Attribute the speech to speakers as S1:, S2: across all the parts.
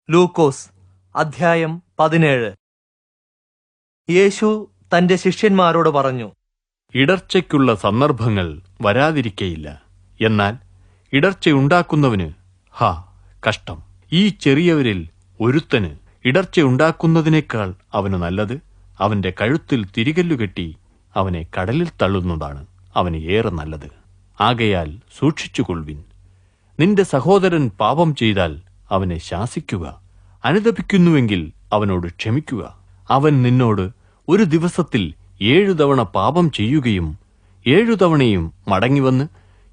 S1: ലൂക്കോസ് അധ്യായം 17. യേശു തന്റെ ശിഷ്യന്മാരോട് പറഞ്ഞു,
S2: ഇടർച്ചയ്ക്കുള്ള സന്ദർഭങ്ങൾ വരാതിരിക്കയില്ല. എന്നാൽ ഇടർച്ചയുണ്ടാക്കുന്നവന് കഷ്ടം. ഈ ചെറിയവരിൽ ഒരുത്തന് ഇടർച്ചയുണ്ടാക്കുന്നതിനേക്കാൾ അവന് നല്ലത് അവന്റെ കഴുത്തിൽ തിരികല്ലുകെട്ടി അവനെ കടലിൽ തള്ളുന്നതാണ് അവന് ഏറെ നല്ലത്. ആകയാൽ സൂക്ഷിച്ചുകൊള്ളുവിൻ. നിന്റെ സഹോദരൻ പാപം ചെയ്താൽ അവനെ ശാസിക്കുക, അനുതപിക്കുന്നുവെങ്കിൽ അവനോട് ക്ഷമിക്കുക. അവൻ നിന്നോട് ഒരു ദിവസത്തിൽ 7 തവണ പാപം ചെയ്യുകയും 7 തവണയും മടങ്ങിവന്ന്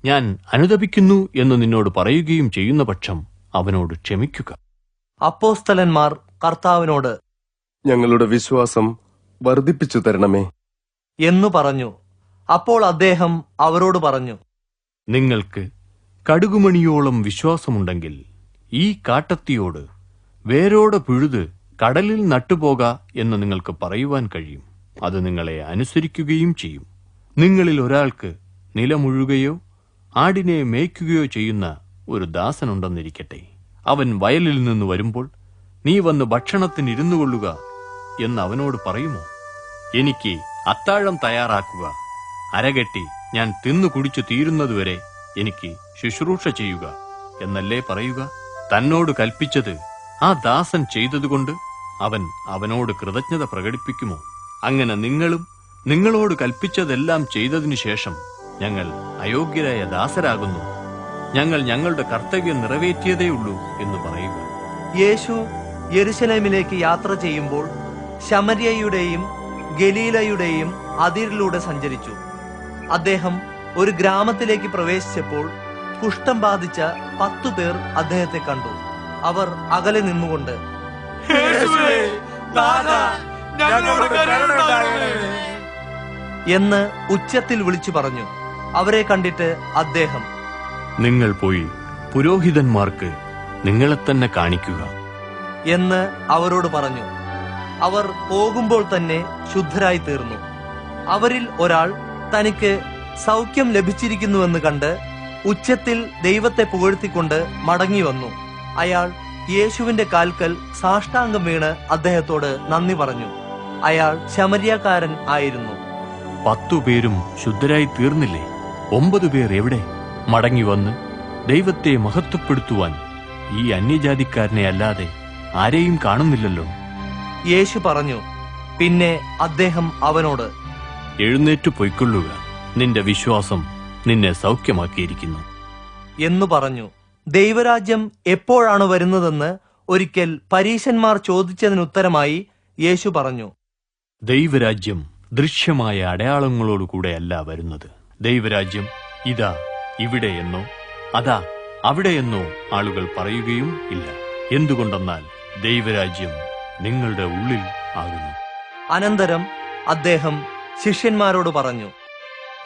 S2: ഞാൻ അനുതപിക്കുന്നു എന്ന് നിന്നോട് പറയുകയും ചെയ്യുന്ന പക്ഷം അവനോട് ക്ഷമിക്കുക.
S1: അപ്പോസ്തലന്മാർ കർത്താവിനോട്,
S3: ഞങ്ങളുടെ വിശ്വാസം വർദ്ധിപ്പിച്ചു തരണമേ
S1: എന്നു പറഞ്ഞു. അപ്പോൾ അദ്ദേഹം അവരോട് പറഞ്ഞു,
S2: നിങ്ങൾക്ക് കടുകുമണിയോളം വിശ്വാസമുണ്ടെങ്കിൽ ഈ കാട്ടത്തിയോട് വേരോടെ പിഴുത് കടലിൽ നട്ടുപോക എന്ന് നിങ്ങൾക്ക് പറയുവാൻ കഴിയും. അത് നിങ്ങളെ അനുസരിക്കുകയും ചെയ്യും. നിങ്ങളിൽ ഒരാൾക്ക് നിലമുഴുകയോ ആടിനെ മേയ്ക്കുകയോ ചെയ്യുന്ന ഒരു ദാസനുണ്ടെന്നിരിക്കട്ടെ. അവൻ വയലിൽ നിന്ന് വരുമ്പോൾ നീ വന്ന് ഭക്ഷണത്തിന് ഇരുന്നു കൊള്ളുക എന്ന് അവനോട് പറയുമോ? എനിക്ക് അത്താഴം തയ്യാറാക്കുക, അരകെട്ടി ഞാൻ തിന്നു കുടിച്ചു തീരുന്നതുവരെ എനിക്ക് ശുശ്രൂഷ ചെയ്യുക എന്നല്ലേ പറയുക? തന്നോട് കൽപ്പിച്ചത് ആ ദാസൻ ചെയ്തതുകൊണ്ട് അവൻ അവനോട് കൃതജ്ഞത പ്രകടിപ്പിക്കുമോ? അങ്ങനെ നിങ്ങളും നിങ്ങളോട് കൽപ്പിച്ചതെല്ലാം ചെയ്തതിനു ശേഷം ഞങ്ങൾ അയോഗ്യരായ ദാസരാകുന്നു, ഞങ്ങൾ ഞങ്ങളുടെ കർത്തവ്യം നിറവേറ്റിയതേയുള്ളൂ എന്ന് പറയുക.
S1: യേശു യെരുശലേമിലേക്ക് യാത്ര ചെയ്യുമ്പോൾ ശമര്യയുടെയും ഗലീലയുടെയും അതിരിലൂടെ സഞ്ചരിച്ചു. അദ്ദേഹം ഒരു ഗ്രാമത്തിലേക്ക് പ്രവേശിച്ചപ്പോൾ കുഷ്ഠം ബാധിച്ച 10 പേർ അദ്ദേഹത്തെ കണ്ടു. അവർ അകലെ നിന്നുകൊണ്ട്, എന്ന് ഉച്ചത്തിൽ വിളിച്ചു പറഞ്ഞു. അവരെ കണ്ടിട്ട് അദ്ദേഹം,
S2: നിങ്ങൾ പോയി പുരോഹിതന്മാർക്ക് നിങ്ങളെ തന്നെ കാണിക്കുക
S1: എന്ന് അവരോട് പറഞ്ഞു. അവർ പോകുമ്പോൾ തന്നെ ശുദ്ധരായി തീർന്നു. അവരിൽ ഒരാൾ തനിക്ക് സൗഖ്യം ലഭിച്ചിരിക്കുന്നുവെന്ന് കണ്ട് ഉച്ചത്തിൽ ദൈവത്തെ പുകഴ്ത്തിക്കൊണ്ട് മടങ്ങി വന്നു. അയാൾ യേശുവിന്റെ കാൽക്കൽ സാഷ്ടാംഗം വീണ് അദ്ദേഹത്തോട് നന്ദി പറഞ്ഞു. അയാൾ ശമര്യക്കാരൻ ആയിരുന്നു.
S2: 10 പേരും ശുദ്ധരായി തീർന്നില്ലേ? 9 പേർ എവിടെ? മടങ്ങി വന്ന് ദൈവത്തെ മഹത്വപ്പെടുത്തുവാൻ ഈ അന്യജാതിക്കാരനെ അല്ലാതെ ആരെയും കാണുന്നില്ലല്ലോ.
S1: യേശു പറഞ്ഞു. പിന്നെ അദ്ദേഹം അവനോട്,
S2: എഴുന്നേറ്റു പൊയ്ക്കൊള്ളുക, നിന്റെ വിശ്വാസം നിന്നെ സൗഖ്യമാക്കിയിരിക്കുന്നു
S1: എന്നു പറഞ്ഞു. ദൈവരാജ്യം എപ്പോഴാണ് വരുന്നതെന്ന് ഒരിക്കൽ പരീശന്മാർ ചോദിച്ചതിനുത്തരമായി യേശു പറഞ്ഞു,
S2: ദൈവരാജ്യം ദൃശ്യമായ അടയാളങ്ങളോടുകൂടെയല്ല വരുന്നത്. ദൈവരാജ്യം ഇതാ ഇവിടെയെന്നോ അതാ അവിടെയെന്നോ ആളുകൾ പറയുകയും ഇല്ല. എന്തുകൊണ്ടെന്നാൽ ദൈവരാജ്യം നിങ്ങളുടെ ഉള്ളിൽ ആകുന്നു.
S1: അനന്തരം അദ്ദേഹം ശിഷ്യന്മാരോട് പറഞ്ഞു,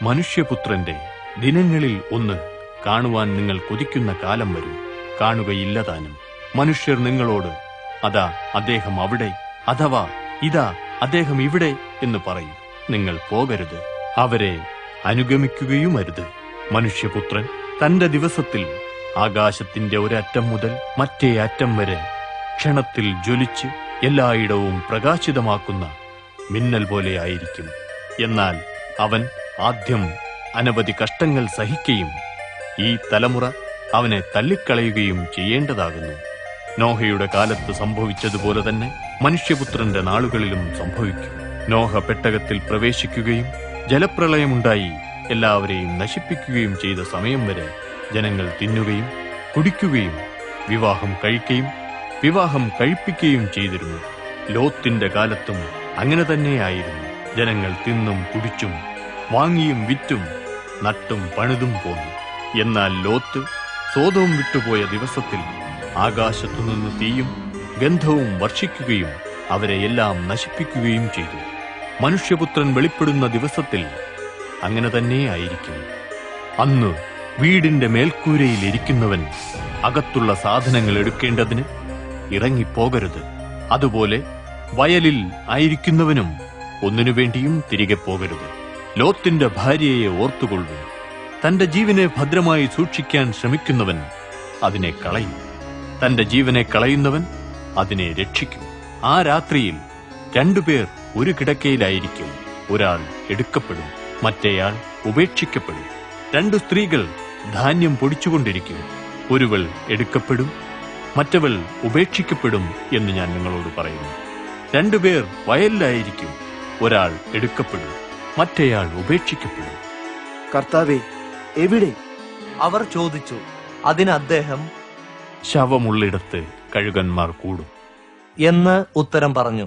S2: മനുഷ്യപുത്രന്റെ ദിനങ്ങളിൽ ഒന്ന് കാണുവാൻ നിങ്ങൾ കൊതിക്കുന്ന കാലം വരും, കാണുകയില്ല താനും. മനുഷ്യർ നിങ്ങളോട് അതാ അദ്ദേഹം അവിടെ, അഥവാ ഇതാ അദ്ദേഹം ഇവിടെ എന്ന് പറയും. നിങ്ങൾ പോകരുത്, അവരെ അനുഗമിക്കുകയുമരുത്. മനുഷ്യപുത്രൻ തന്റെ ദിവസത്തിൽ ആകാശത്തിന്റെ ഒരറ്റം മുതൽ മറ്റേ അറ്റം വരെ ക്ഷണത്തിൽ ജ്വലിച്ച് എല്ലായിടവും പ്രകാശിതമാക്കുന്ന മിന്നൽ പോലെ ആയിരിക്കും. എന്നാൽ അവൻ ആദ്യം അനവധി കഷ്ടങ്ങൾ സഹിക്കുകയും ഈ തലമുറ അവനെ തള്ളിക്കളയുകയും ചെയ്യേണ്ടതാകുന്നു. നോഹയുടെ കാലത്ത് സംഭവിച്ചതുപോലെ തന്നെ മനുഷ്യപുത്രന്റെ നാളുകളിലും സംഭവിക്കും. നോഹ പെട്ടകത്തിൽ പ്രവേശിക്കുകയും ജലപ്രളയമുണ്ടായി എല്ലാവരെയും നശിപ്പിക്കുകയും ചെയ്ത സമയം വരെ ജനങ്ങൾ തിന്നുകയും കുടിക്കുകയും വിവാഹം കഴിക്കുകയും വിവാഹം കഴിപ്പിക്കുകയും ചെയ്തിരുന്നു. ലോത്തിന്റെ കാലത്തും അങ്ങനെ തന്നെയായിരുന്നു. ജനങ്ങൾ തിന്നും കുടിച്ചും വാങ്ങിയും വിറ്റും നട്ടും പണിതും പോന്നു. എന്നാൽ ലോത്ത് സോദോം വിട്ടുപോയ ദിവസത്തിൽ ആകാശത്തുനിന്ന് തീയും ഗന്ധവും വർഷിക്കുകയും അവരെ എല്ലാം നശിപ്പിക്കുകയും ചെയ്തു. മനുഷ്യപുത്രൻ വെളിപ്പെടുന്ന ദിവസത്തിൽ അങ്ങനെ തന്നെയായിരിക്കും. അന്ന് വീടിന്റെ മേൽക്കൂരയിൽ ഇരിക്കുന്നവൻ അകത്തുള്ള സാധനങ്ങൾ എടുക്കേണ്ടതിന് ഇറങ്ങിപ്പോകരുത്. അതുപോലെ വയലിൽ ആയിരിക്കുന്നവനും ഒന്നിനു വേണ്ടിയും തിരികെ പോകരുത്. ലോത്തിന്റെ ഭാര്യയെ ഓർത്തുകൊള്ളു. തന്റെ ജീവനെ ഭദ്രമായി സൂക്ഷിക്കാൻ ശ്രമിക്കുന്നവൻ അതിനെ കളയും. തന്റെ ജീവനെ കളയുന്നവൻ അതിനെ രക്ഷിക്കും. ആ രാത്രിയിൽ 2 പേർ ഒരു കിടക്കയിലായിരിക്കും. ഒരാൾ എടുക്കപ്പെടും, മറ്റേയാൾ ഉപേക്ഷിക്കപ്പെടും. 2 സ്ത്രീകൾ ധാന്യം പൊടിച്ചുകൊണ്ടിരിക്കും. ഒരുവൾ എടുക്കപ്പെടും, മറ്റവൾ ഉപേക്ഷിക്കപ്പെടും എന്ന് ഞാൻ നിങ്ങളോട് പറയുന്നു. 2 പേർ വയലിലായിരിക്കും. ഒരാൾ എടുക്കപ്പെടും, മറ്റേയാൾ ഉപേക്ഷിക്കപ്പെടും.
S4: കർത്താവേ, എവിടെ?
S1: അവർ ചോദിച്ചു. അതിന് അദ്ദേഹം
S2: ശവമുള്ളിടത്ത് കഴുകന്മാർ കൂടും
S1: എന്ന് ഉത്തരം പറഞ്ഞു.